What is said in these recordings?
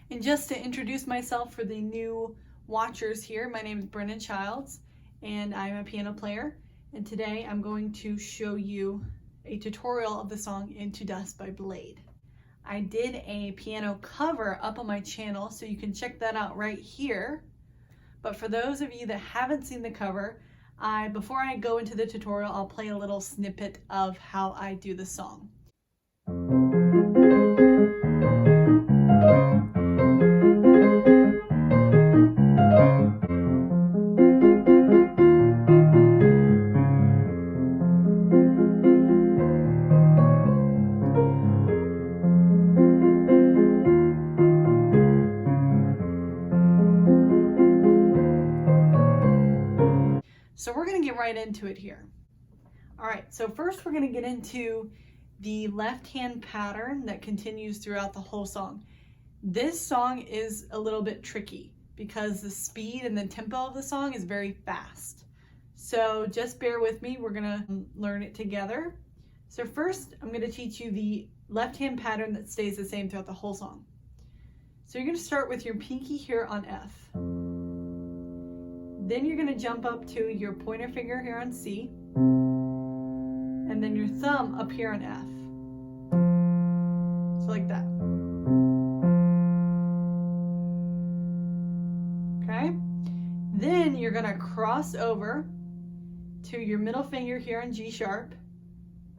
And just to introduce myself for the new watchers here, my name is Brennan Childs and I'm a piano player. And today I'm going to show you a tutorial of the song Into Dust by Bladee. I did a piano cover up on my channel, so you can check that out right here. But for those of you that haven't seen the cover, before I go into the tutorial, I'll play a little snippet of how I do the song. So we're going to get right into it here. All right, so first we're going to get into the left-hand pattern that continues throughout the whole song. This song is a little bit tricky because the speed and the tempo of the song is very fast. So just bear with me, we're going to learn it together. So first I'm going to teach you the left-hand pattern that stays the same throughout the whole song. So you're going to start with your pinky here on F. Then you're going to jump up to your pointer finger here on C, and then your thumb up here on F. So like that. Okay? Then you're going to cross over to your middle finger here on G sharp,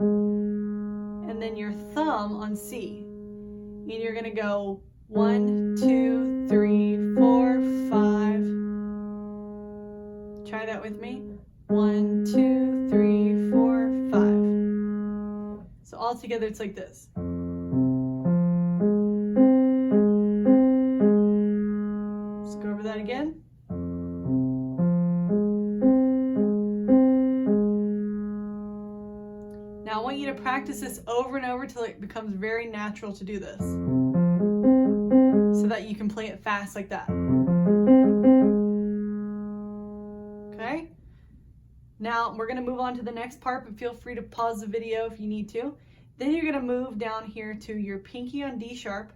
and then your thumb on C. And you're going to go 1, 2, 3, 4, 5. Try that with me. 1, 2, 3, 4, 5. So all together it's like this. Let's go over that again. Now I want you to practice this over and over till it becomes very natural to do this, so that you can play it fast like that. Okay, now we're going to move on to the next part, but feel free to pause the video if you need to. Then you're going to move down here to your pinky on D sharp,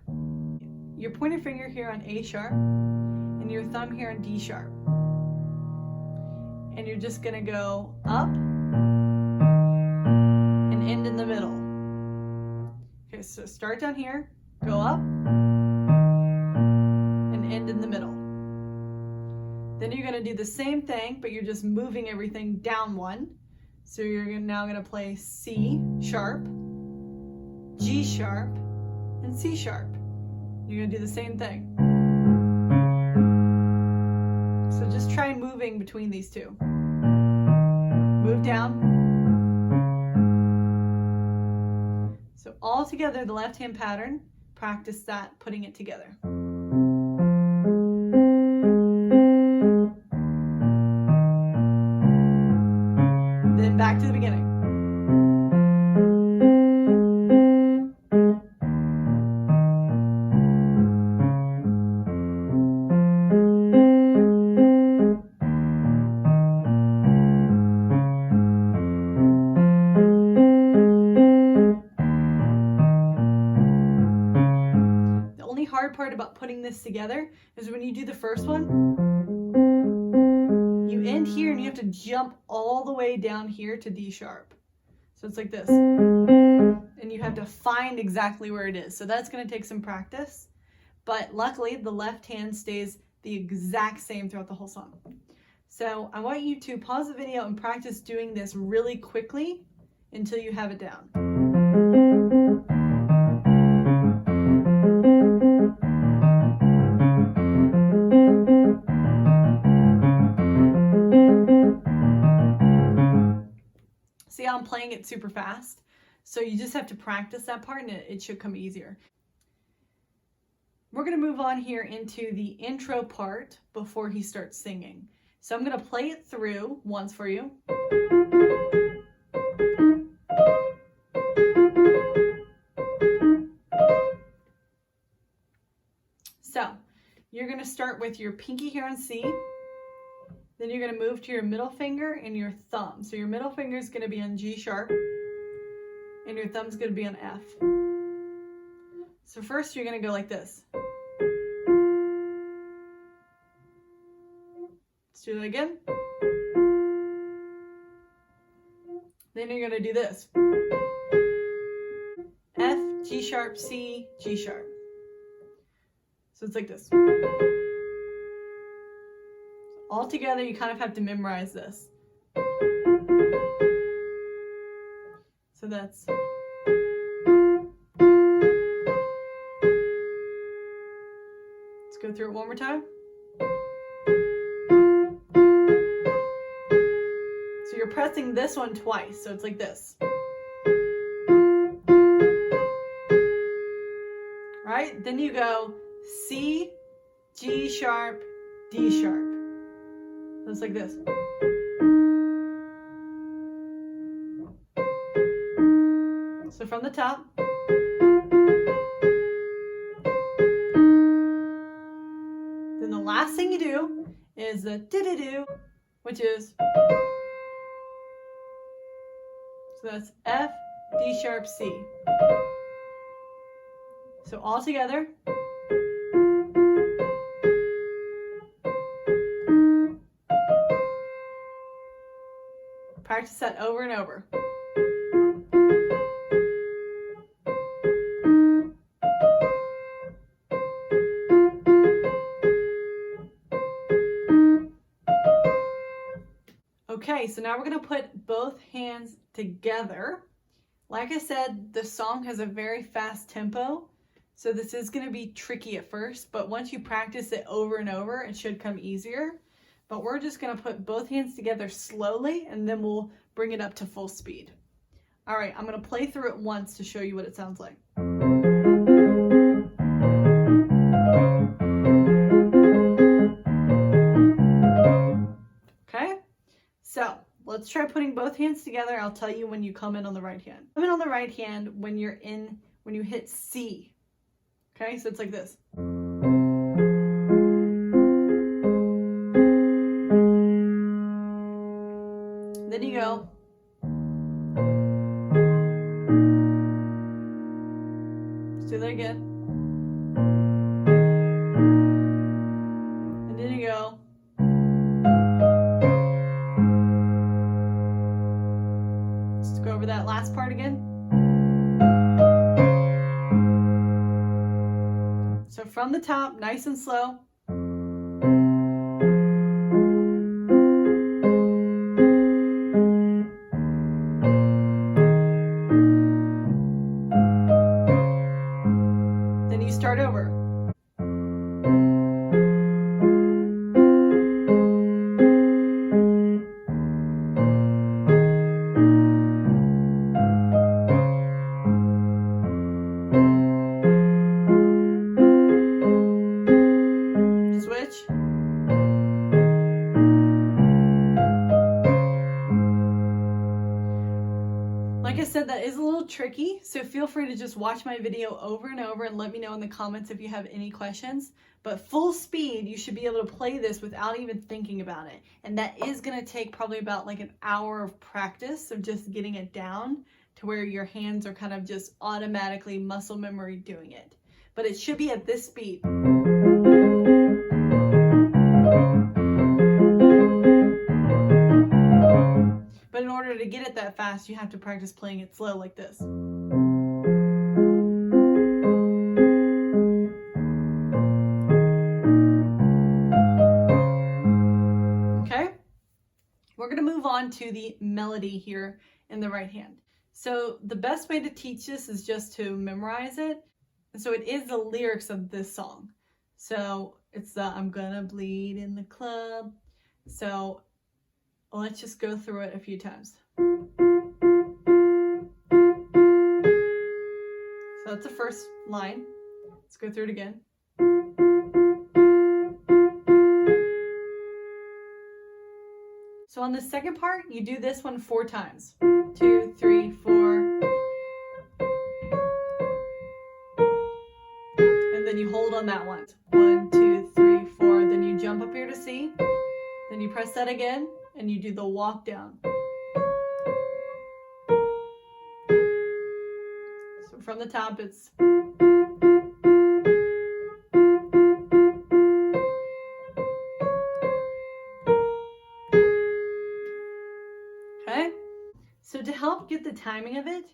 your pointer finger here on A sharp, and your thumb here on D sharp. And you're just going to go up and end in the middle. Okay, so start down here, go up, and end in the middle. Then you're going to do the same thing, but you're just moving everything down one. So you're now going to play C sharp, G sharp, and C sharp. You're going to do the same thing. So just try moving between these two. Move down. So all together, the left-hand pattern, practice that, putting it together. Then back to the beginning. The only hard part about putting this together is when you do the first one, you end here and you have to jump all the way down here to D sharp. So it's like this. And you have to find exactly where it is. So that's going to take some practice. But luckily, the left hand stays the exact same throughout the whole song. So I want you to pause the video and practice doing this really quickly until you have it down. See how I'm playing it super fast? So you just have to practice that part and it should come easier. We're going to move on here into the intro part before he starts singing. So I'm going to play it through once for you. So you're going to start with your pinky here on C. Then you're going to move to your middle finger and your thumb. So your middle finger is going to be on G sharp and your thumb's going to be on F. So first you're going to go like this. Let's do that again. Then you're going to do this. F, G sharp, C, G sharp. So it's like this. All together, you kind of have to memorize this. So that's. Let's go through it one more time. So you're pressing this one twice, so it's like this. Right? Then you go C, G sharp, D sharp. So it's like this. So from the top. Then the last thing you do is the do-do-do, which is. So that's F, D sharp, C. So all together. Practice that over and over. Okay, so now we're going to put both hands together. Like I said, the song has a very fast tempo, so this is going to be tricky at first, but once you practice it over and over, it should come easier. But we're just going to put both hands together slowly, and then we'll bring it up to full speed. All right, I'm going to play through it once to show you what it sounds like. So let's try putting both hands together. I'll tell you when you come in on the right hand. Come in on the right hand when you hit C. Okay, so it's like this. Then you go. Let's do that again. And then you go. Go over that last part again. So from the top, nice and slow. Then you start over. Switch. Like I said, that is a little tricky, so feel free to just watch my video over and over and let me know in the comments if you have any questions. But full speed, you should be able to play this without even thinking about it. And that is going to take probably about like an hour of practice of just getting it down to where your hands are kind of just automatically muscle memory doing it. But it should be at this speed. But in order to get it that fast, you have to practice playing it slow like this. Okay? We're going to move on to the melody here in the right hand. So the best way to teach this is just to memorize it. And so it is the lyrics of this song. So it's the I'm gonna bleed in the club. So let's just go through it a few times. So that's the first line. Let's go through it again. So on the second part, you do this one 4 times. 2, 3, 4. And then you hold on that one. 1, 2, 3, 4. Then you jump up here to C. Then you press that again, and you do the walk down. So from the top, it's... don't get the timing of it,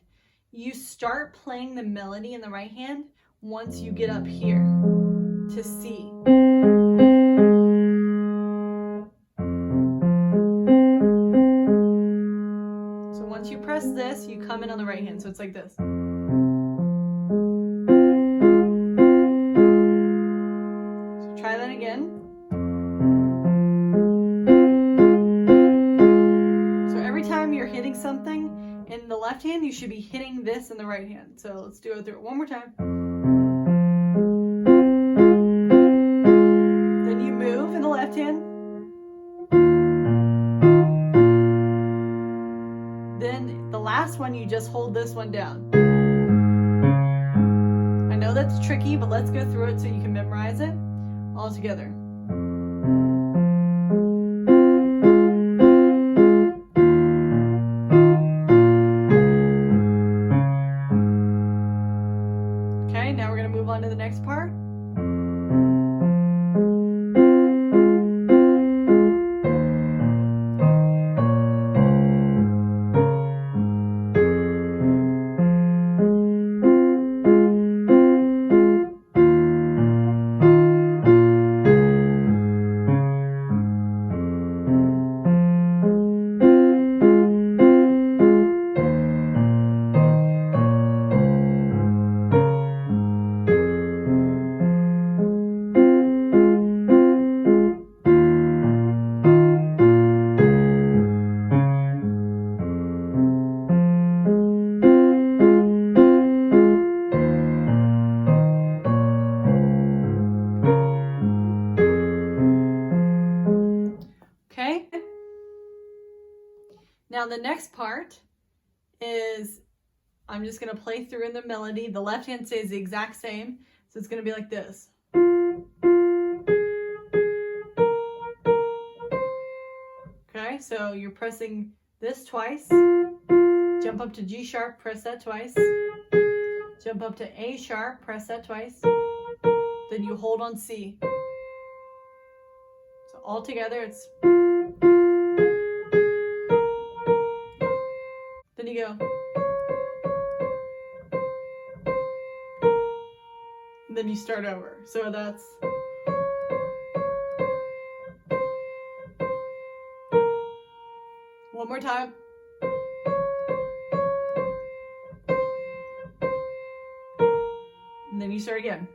you start playing the melody in the right hand once you get up here to C. So once you press this, you come in on the right hand. So it's like this. So try that again. So every time you're hitting something in the left hand, you should be hitting this in the right hand. So let's do it through it one more time. Then you move in the left hand. Then the last one, you just hold this one down. I know that's tricky, but let's go through it so you can memorize it all together. Okay, now we're going to move on to the next part. Now the next part is, I'm just going to play through in the melody. The left hand stays the exact same. So it's going to be like this. Okay, so you're pressing this twice. Jump up to G sharp, press that twice. Jump up to A sharp, press that twice. Then you hold on C. So all together it's... Then you go. And then you start over. So that's... One more time. And then you start again.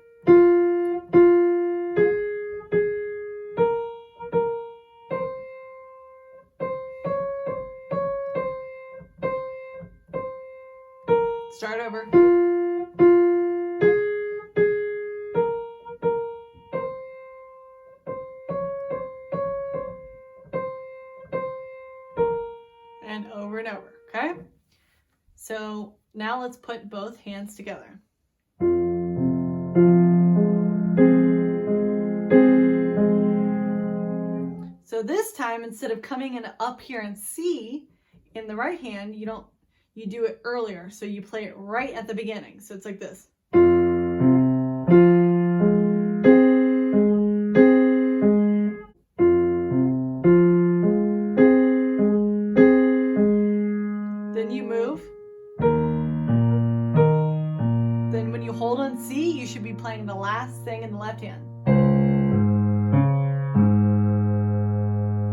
Start over. And over, okay? So now let's put both hands together. So this time, instead of coming in up here in C in the right hand, you do it earlier. So you play it right at the beginning. So it's like this. Then you move. Then when you hold on C, you should be playing the last thing in the left hand.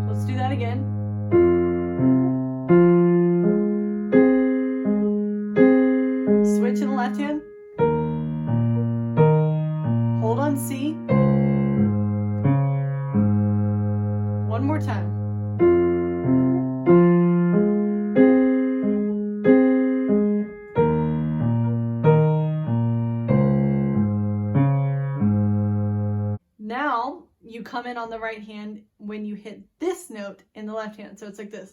So let's do that again. Switch in the left hand. Hold on C. One more time. Now you come in on the right hand when you hit this note in the left hand. So it's like this.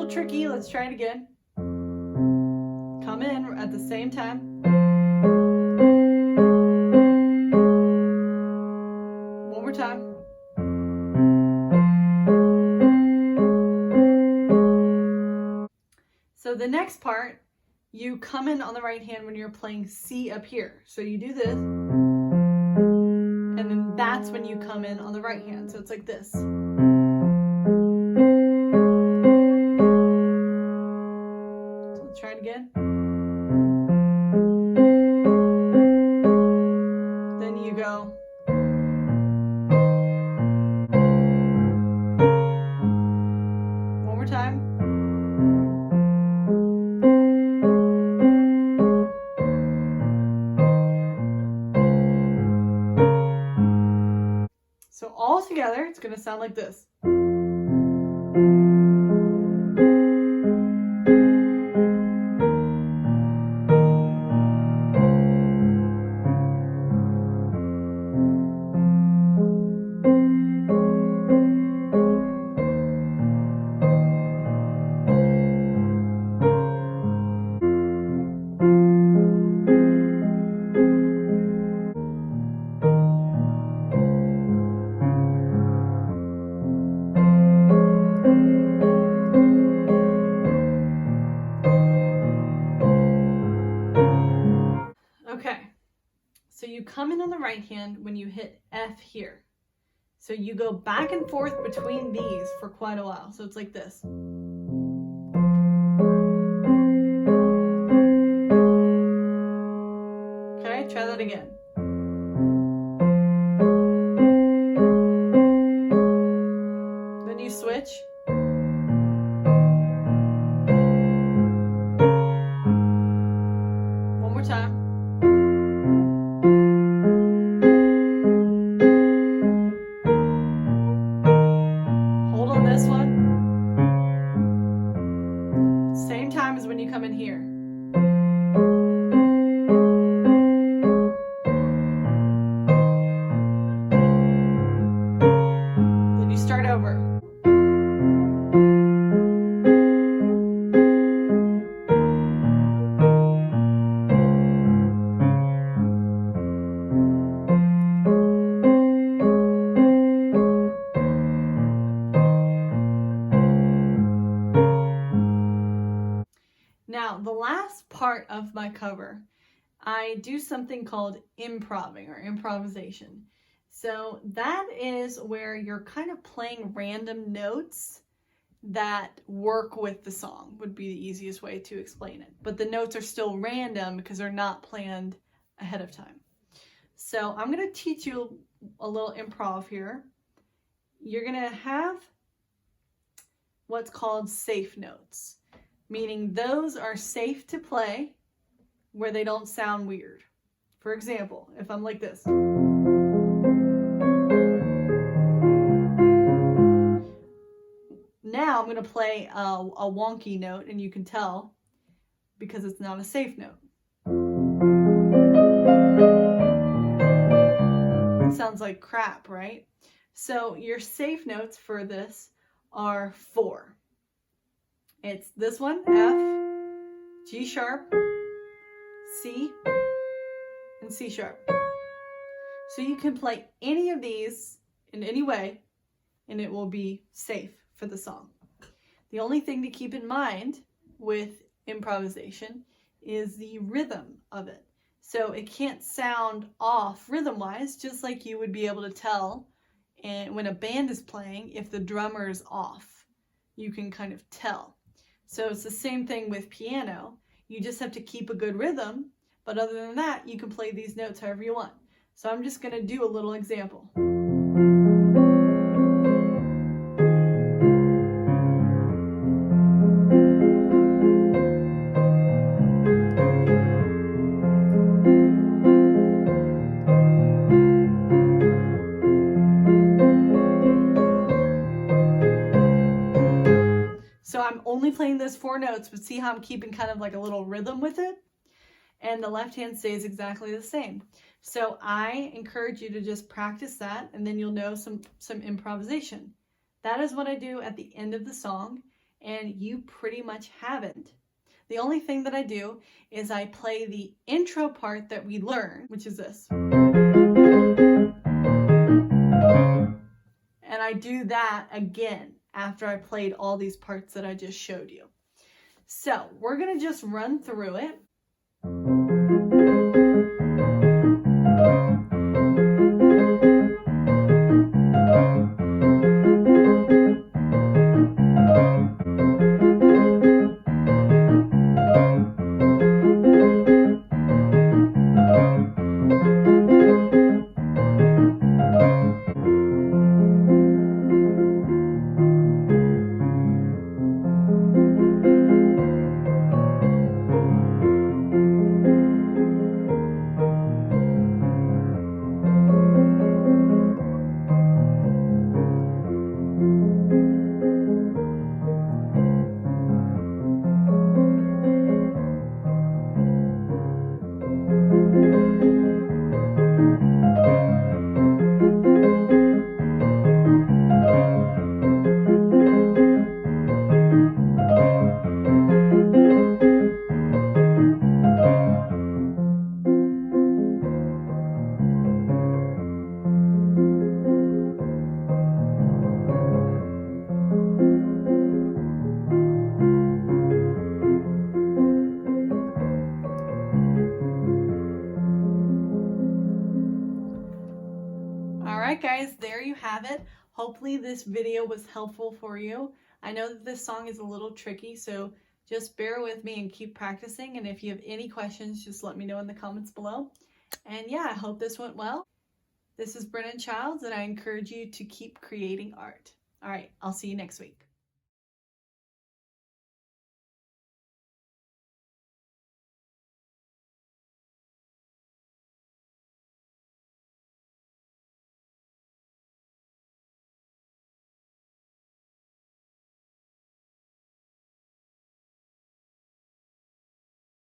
Tricky. Let's try it again. Come in at the same time. One more time. So the next part, you come in on the right hand when you're playing C up here. So you do this, and And then that's when you come in on the right hand. So it's like this. So let's try it again. Then you go. One more time. So all together, it's going to sound like this. Okay, so you come in on the right hand when you hit F here. So you go back and forth between these for quite a while. So it's like this. Okay, try that again. Then you switch. One more time. Hold on this one. Same time as when you come in here. Then you start over. Now, the last part of my cover, I do something called improving or improvisation. So that is where you're kind of playing random notes that work with the song, would be the easiest way to explain it. But the notes are still random because they're not planned ahead of time. So I'm going to teach you a little improv here. You're going to have what's called safe notes, meaning those are safe to play where they don't sound weird. For example, if I'm like this. Now I'm going to play a wonky note, and you can tell because it's not a safe note. It sounds like crap, right? So your safe notes for this are 4. It's this one, F, G sharp, C, and C sharp. So you can play any of these in any way, and it will be safe for the song. The only thing to keep in mind with improvisation is the rhythm of it. So it can't sound off rhythm-wise, just like you would be able to tell and when a band is playing, if the drummer is off, you can kind of tell. So it's the same thing with piano. You just have to keep a good rhythm, but other than that, you can play these notes however you want. So I'm just going to do a little example. So I'm only playing those 4 notes, but see how I'm keeping kind of like a little rhythm with it? And the left hand stays exactly the same. So I encourage you to just practice that, and then you'll know some improvisation. That is what I do at the end of the song, and you pretty much haven't. The only thing that I do is I play the intro part that we learn, which is this. And I do that again after I played all these parts that I just showed you. So we're going to just run through it. right, guys, there you have it. Hopefully this video was helpful for you. I know that this song is a little tricky, so just bear with me and keep practicing. And if you have any questions, just let me know in the comments below. And yeah, I hope this went well. This is Brennan Childs, and I encourage you to keep creating art. All right, I'll see you next week.